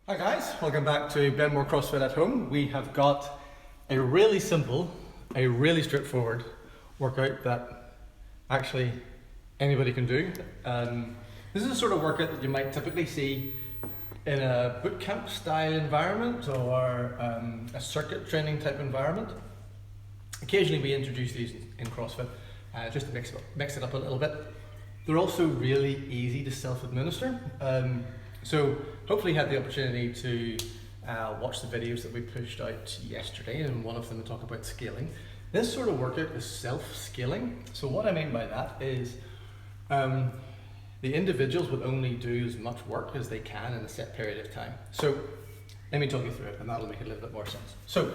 Hi guys, welcome back to Benmore CrossFit at Home. We have got a really simple, a really straightforward workout that actually anybody can do. This is a sort of workout that you might typically see in a bootcamp style environment or a circuit training type environment. Occasionally we introduce these in CrossFit just to mix it up a little bit. They're also really easy to self-administer. So hopefully you had the opportunity to watch the videos that we pushed out yesterday, and one of them talk about scaling. This sort of workout is self-scaling. So what I mean by that is the individuals will only do as much work as they can in a set period of time. So let me talk you through it, and that'll make a little bit more sense. So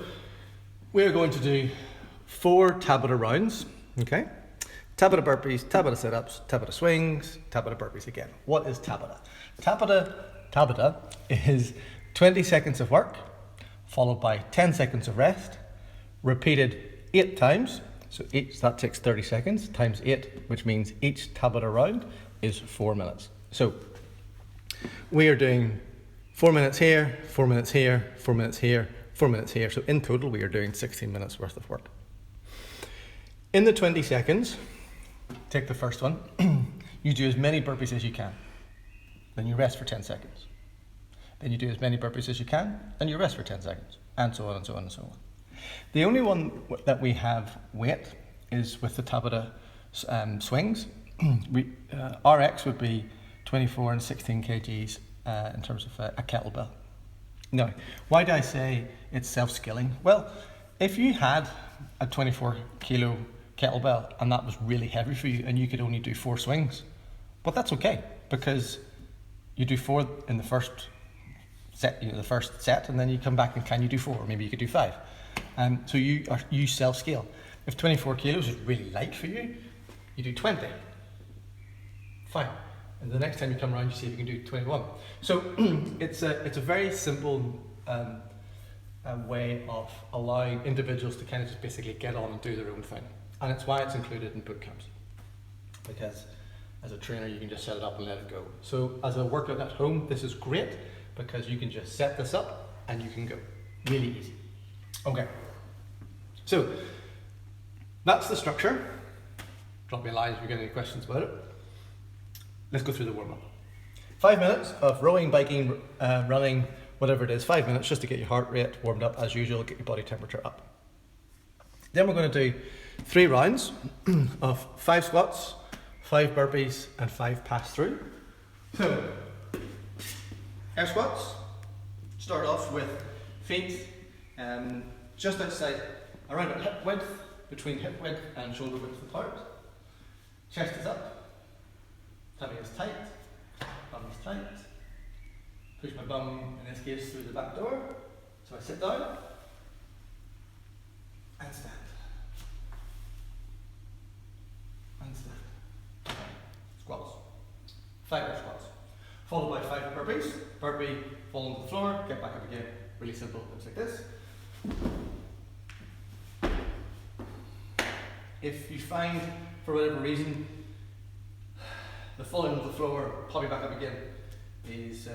we're going to do 4 Tabata rounds, okay? Tabata burpees, Tabata sit-ups, Tabata swings, Tabata burpees again. What is Tabata? Tabata is 20 seconds of work, followed by 10 seconds of rest, repeated 8 times. So that takes 30 seconds, times 8, which means each Tabata round is 4 minutes. So we are doing 4 minutes here, 4 minutes here, 4 minutes here, 4 minutes here. So in total, we are doing 16 minutes worth of work. In the 20 seconds, take the first one, you do as many burpees as you can. Then you rest for 10 seconds. Then you do as many burpees as you can, and you rest for 10 seconds, and so on and so on and so on. The only one that we have weight is with the Tabata swings. RX would be 24 and 16 kgs in terms of a kettlebell. Now, why do I say it's self-skilling? Well, if you had a 24 kilo kettlebell and that was really heavy for you and you could only do 4 swings, but that's okay, because you do 4 in the first set, and then you come back and can you do 4? Or maybe you could do 5. So you self-scale. If 24 kilos is really light for you, you do 20. Fine. And the next time you come around, you see if you can do 21. So it's a very simple way of allowing individuals to kind of just basically get on and do their own thing. And it's why it's included in boot camps, because as a trainer you can just set it up and let it go. So as a workout at home, this is great because you can just set this up and you can go. Really easy. Okay, so that's the structure. Drop me a line if you get any questions about it. Let's go through the warm-up. 5 minutes of rowing, biking, running, whatever it is, 5 minutes just to get your heart rate warmed up as usual, get your body temperature up. Then we're going to do 3 rounds of 5 squats, 5 burpees, and 5 pass-through. So, air squats, start off with feet just outside, around at hip width, between hip width and shoulder width apart. Chest is up, tummy is tight, bum is tight. Push my bum, in this case, through the back door. So I sit down and stand. And stand. Squats. 5 air squats. Followed by 5 burpees. Burpee, fall onto the floor, get back up again. Really simple, looks like this. If you find, for whatever reason, the falling onto the floor, popping back up again is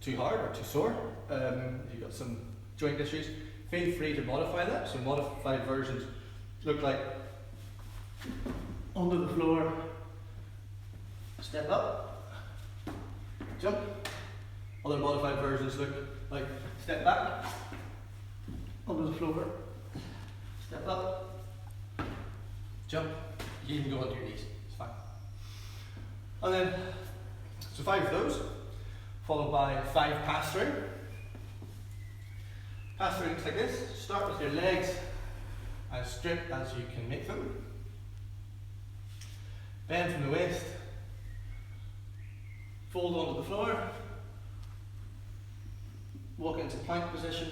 too hard or too sore, you've got some joint issues, feel free to modify that. So modified versions look like onto the floor, step up, jump. Other modified versions look like step back, onto the floor, step up, jump. You can go onto your knees, it's fine. And then, so 5 of those, followed by 5 pass-through. Pass-through looks like this. Start with your legs as straight as you can make them. Bend from the waist. Fold onto the floor. Walk into plank position.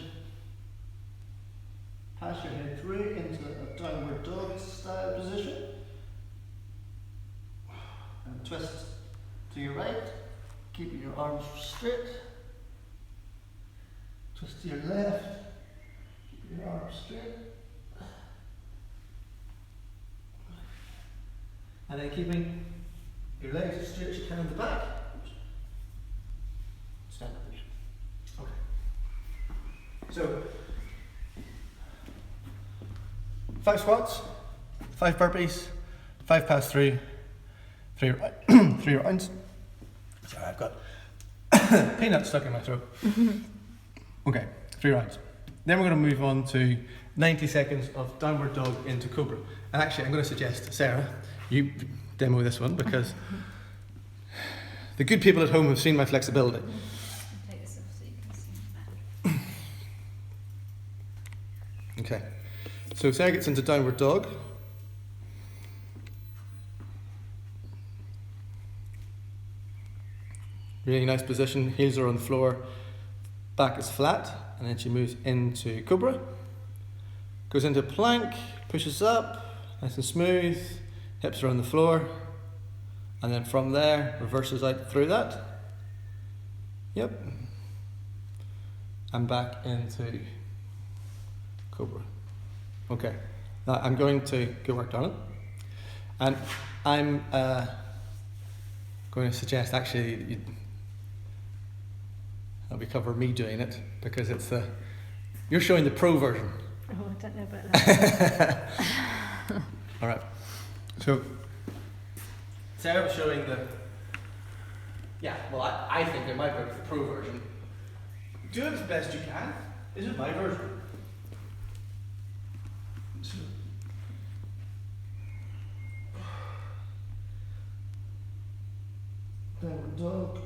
Pass your head through into a downward dog style position. And twist to your right. Keeping your arms straight. Twist to your left. Keep your arms straight. And then keeping your legs as straight as you can in the back. Stand up again. Okay. So 5 squats, 5 burpees, 5 pass through, 3 rounds. Sorry, I've got peanuts stuck in my throat. Okay, 3 rounds. Then we're going to move on to 90 seconds of downward dog into Cobra. And actually, I'm going to suggest, Sarah, you demo this one because the good people at home have seen my flexibility. Take this off so you can see better. Okay, so Sarah gets into downward dog. Really nice position, heels are on the floor, back is flat, and then she moves into Cobra. Goes into plank, pushes up, nice and smooth, hips are on the floor, and then from there, reverses out through that. Yep. And back into Cobra. Okay, now I'm going to get work on it. And I'm going to suggest actually that we cover me doing it because it's you're showing the pro version. Oh, I don't know about that. All right. So Sarah was showing I think in my book the pro version. Do it as best you can. This is my version. So, downward dog.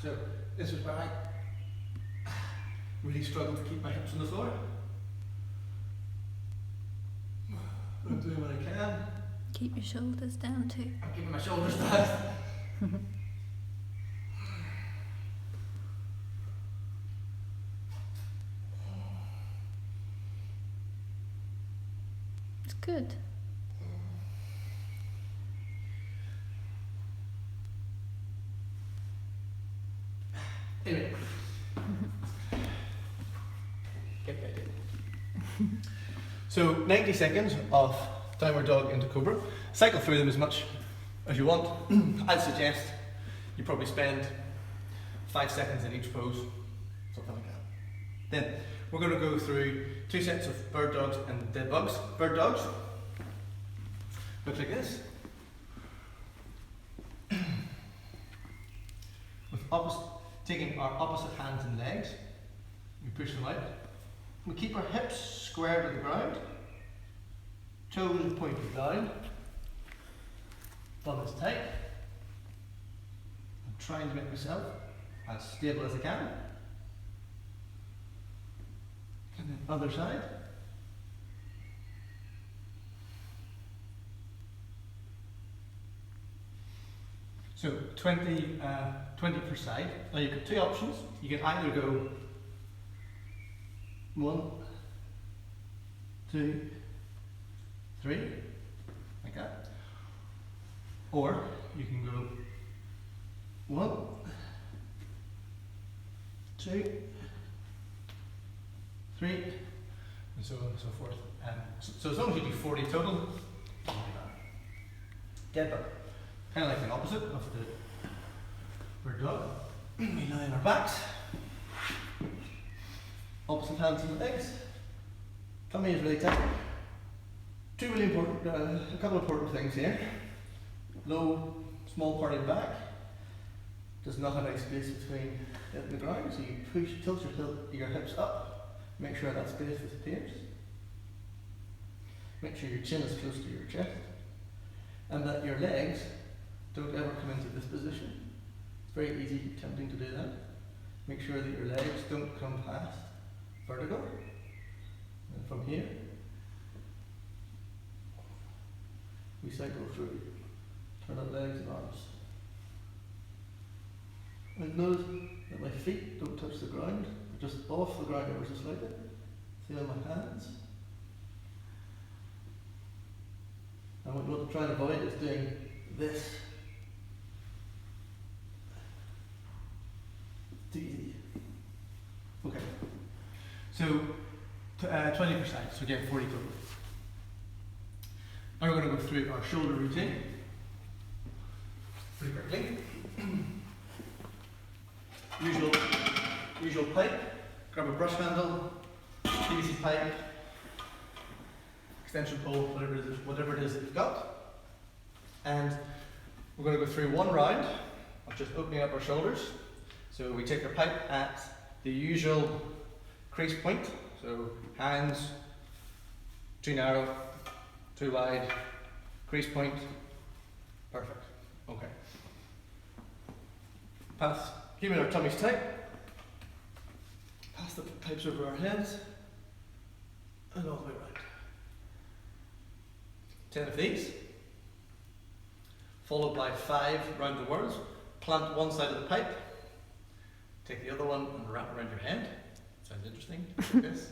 So this is where I really struggle to keep my hips on the floor. I'm doing what I can. Keep your shoulders down too. I'm keeping my shoulders down. It's good. Anyway. Get the idea. So 90 seconds of downward dog into Cobra. Cycle through them as much as you want. I'd suggest you probably spend 5 seconds in each pose, something like that. Then we're going to go through 2 sets of bird dogs and dead bugs. Bird dogs look like this. With taking our opposite hands and legs, we push them out. We keep our hips square to the ground, toes pointed down, bum is tight. I'm trying to make myself as stable as I can. And then other side. So 20 per side. Now you've got 2 options. You can either go 1, 2, 3, like that. Or you can go 1, 2, 3, and so on and so forth. So as long as you do 40 total, dead bug. Kind of like the opposite of the bird dog. We lie on our backs. Opposite hands and legs. Tummy is really tight. A couple of important things here. Low, small part of the back. Does not have any space between it and the ground, so you tilt your hips up. Make sure that space disappears. Make sure your chin is close to your chest. And that your legs don't ever come into this position. It's very easy, tempting to do that. Make sure that your legs don't come past vertical. And from here, we cycle through. Turn out legs and arms. And notice that my feet don't touch the ground, they're just off the ground ever so slightly. See on my hands. And what I'm trying to avoid is doing this. Too easy. Okay. So 20%, so again 40 total. Now we're going to go through our shoulder routine pretty quickly. Usual pipe, grab a brush handle, PVC pipe, extension pole, whatever it is that you've got. And we're going to go through one round of just opening up our shoulders. So we take our pipe at the usual crease point, so hands, too narrow, too wide, crease point, perfect, okay. Keeping our tummies tight, pass the pipes over our heads, and all the way around. 10 of these, followed by 5 round the words. Plant one side of the pipe, take the other one and wrap around your head. Sounds interesting, like this.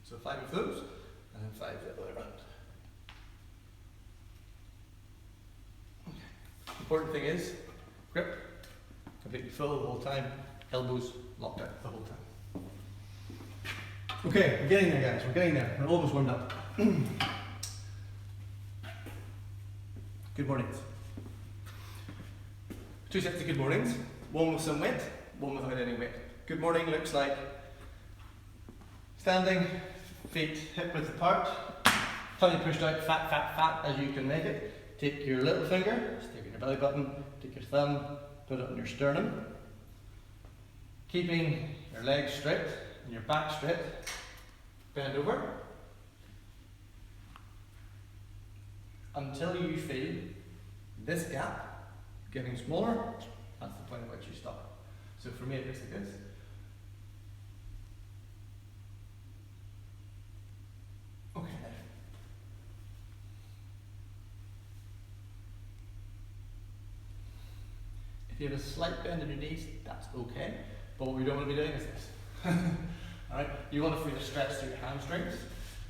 So 5 of those, and then 5 the other way around. Okay. Important thing is, grip, completely full the whole time, elbows locked out the whole time. Okay, we're getting there guys, we're getting there, we're almost warmed up. Good mornings. 2 sets of good mornings, one with some weight, one without any weight. Good morning looks like standing, feet hip width apart, tummy pushed out, fat, fat, fat as you can make it. Take your little finger, stick it in your belly button, take your thumb, put it on your sternum. Keeping your legs straight and your back straight, bend over until you feel this gap getting smaller. That's the point at which you stop. So for me it looks like this. Okay. If you have a slight bend in your knees, that's okay. But what we don't want to be doing is this. Alright? You want to feel a stretch through your hamstrings,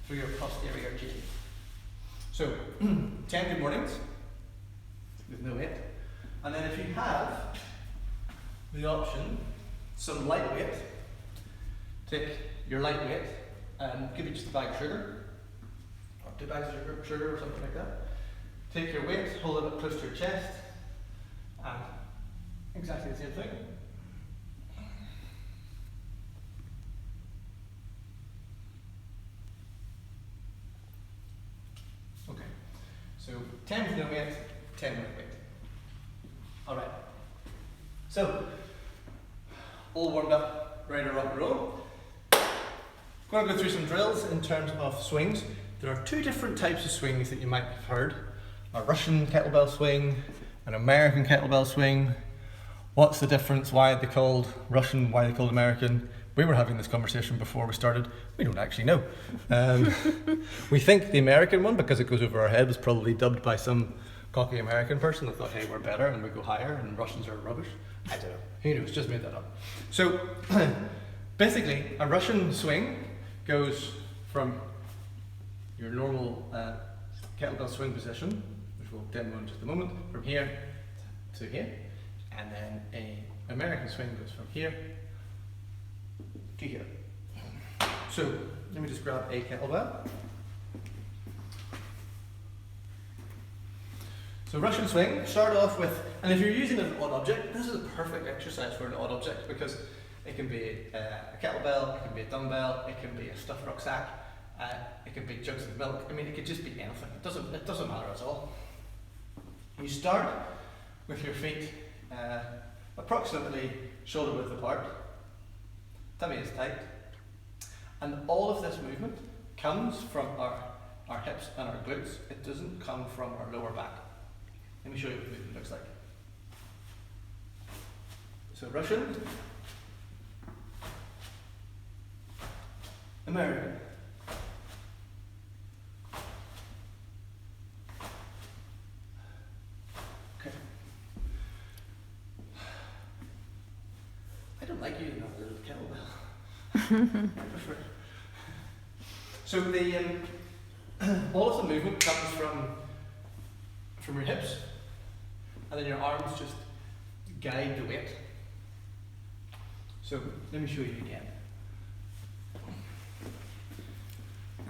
through your posterior chain. So, 10 good mornings with no weight. And then if you have the option, some light weight, take your light weight and give it just a bag of sugar, or 2 bags of sugar or something like that. Take your weight, hold it up close to your chest, and exactly the same thing. Okay, so 10 with no weight, 10 with weight. Alright, so all warmed up, ready to rock and roll. I'm going to go through some drills in terms of swings. There are 2 different types of swings that you might have heard. A Russian kettlebell swing, an American kettlebell swing. What's the difference? Why are they called Russian? Why are they called American? We were having this conversation before we started. We don't actually know. We think the American one, because it goes over our head, was probably dubbed by some cocky American person that thought, hey, we're better and we go higher and Russians are rubbish. I don't know. Who knows? Just made that up. So basically, a Russian swing goes from your normal kettlebell swing position, which we'll demo in just a moment, from here to here. And then an American swing goes from here to here. So let me just grab a kettlebell. So Russian swing, start off with, and if you're using an odd object, this is a perfect exercise for an odd object because it can be a kettlebell, it can be a dumbbell, it can be a stuffed rucksack, it can be jugs of milk. I mean, it could just be anything. It doesn't matter at all. You start with your feet approximately shoulder width apart. Tummy is tight. And all of this movement comes from our hips and our glutes. It doesn't come from our lower back. Let me show you what the movement looks like. So Russian, American, okay. I don't like using that little kettlebell. I prefer. So the all of the movement comes from your hips, and then your arms just guide the weight. So let me show you again.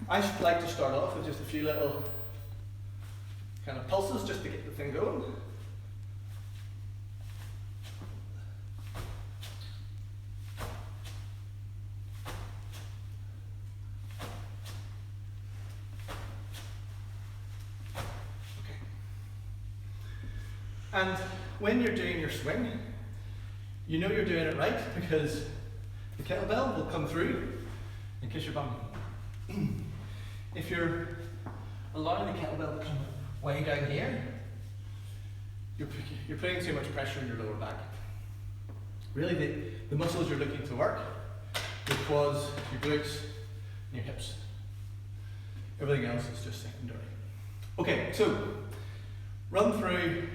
I like to start off with just a few little kind of pulses just to get the thing going. And when you're doing your swing, you know you're doing it right because the kettlebell will come through and kiss your bum. If you're allowing the kettlebell to come way down here, you're putting too much pressure on your lower back. Really, the muscles you're looking to work, your quads, your glutes, and your hips. Everything else is just secondary. Okay, so run through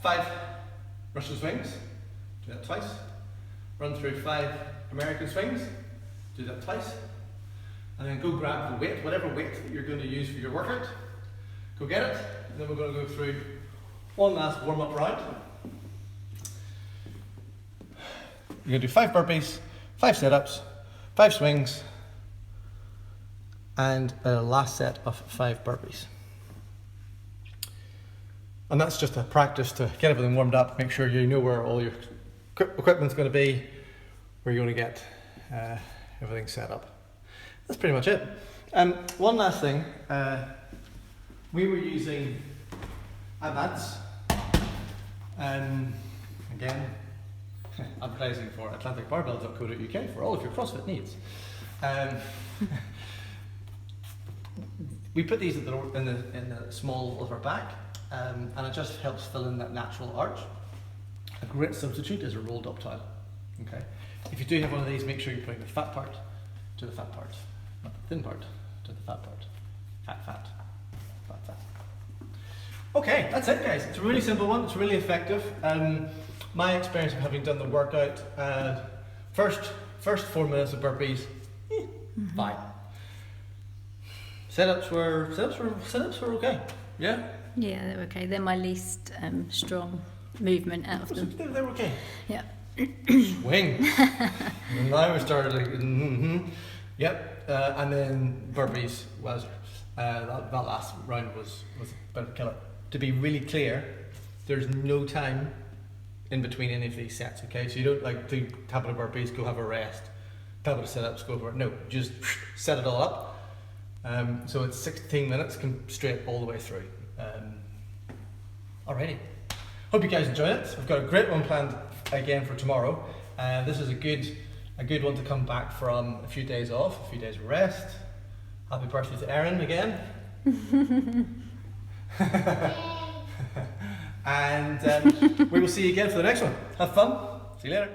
5 Russian swings, do that twice. Run through 5 American swings, do that twice. And then go grab the weight, whatever weight that you're going to use for your workout. Go get it, and then we're going to go through one last warm-up round. You're going to do 5 burpees, 5 sit-ups, 5 swings, and a last set of 5 burpees. And that's just a practice to get everything warmed up, make sure you know where all your equipment's going to be, where you're going to get everything set up. That's pretty much it. One last thing, we were using AMADs, again, advertising for atlanticbarbell.co.uk for all of your CrossFit needs. We put these in the small of our back, and it just helps fill in that natural arch. A great substitute is a rolled up towel. Okay. If you do have one of these, make sure you're putting the fat part to the fat part, not the thin part to the fat part. Fat, fat, fat, fat. Okay, that's it, guys. It's a really simple one. It's really effective. My experience of having done the workout, first 4 minutes of burpees, fine. Sit-ups were okay. Yeah. Yeah, they're okay. They're my least strong movement out of them. They were okay. Yeah. Swing. And now we started like, yep. And then burpees was that last round was a bit of a killer. To be really clear, there's no time in between any of these sets. Okay, so you don't like do tap of burpees, go have a rest, tap of sit-ups, go for it. No, just set it all up. So it's 16 minutes, straight all the way through. Alrighty. Hope you guys enjoyed it. I've got a great one planned again for tomorrow. This is a good one to come back from a few days off, a few days of rest. Happy birthday to Erin again. And we will see you again for the next one. Have fun. See you later.